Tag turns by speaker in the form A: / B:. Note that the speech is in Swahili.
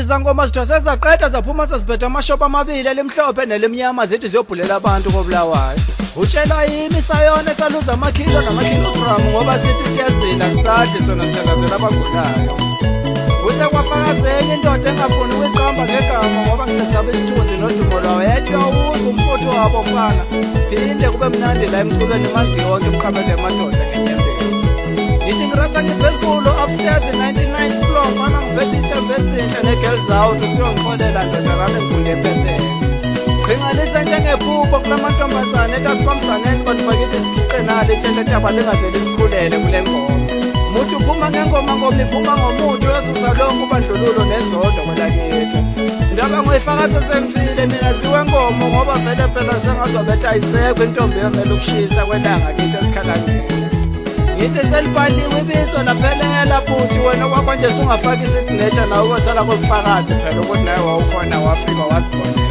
A: izangoma zithwase zaqeda zaphuma sezibetha amashopa amabili elimhlophe nelimnyama zithi ziyobhulela abantu koBulawayo. Utshela yimi sayona esaluza amakhilo namakilogram ngoba sithi siyazila sisadli sona sihlakazela abagulayo. Kuze kwafakazenye indoda engafuni ukuqamba ngegama ngoba ngisesaba isithunzi nodumo lwayo yedwa uze umfutho wabo mfana. Phinde kube mnandi la emculweni mazi yonke emqhabele emadoda ngenyembezi. Ngithi ngirasa ngiphezulu upstairs 99th floor mfana ngibethe Intomb Ezinhle negirls out usiyongixolela ndoda nami ngifunde ephepheni. Qhingalisa njengephupho kulamantombazane etasibamsaneni bantu bakithi sigiqe nalo itshele taba lingazeli sikhulele kule ngoma. Muthi uphuma ngengoma ngoba iphuma ngomuthi wesusa lonke ubandlululo nezondo kwelakithi. Ndaba ngoyifakaza sengifile mina ziwe ngomo ngoba vele phela sengazobetha ayisekho intombi yomela ukushisa kwelanga kithi esikhalangeni. Ngithi selibhaliwe ibizo laphelela futhi wena kwakho nje sungafaki isignature nawe ukosala kobufakazi phela ukuthi nawe wawukhona wafika wasibona.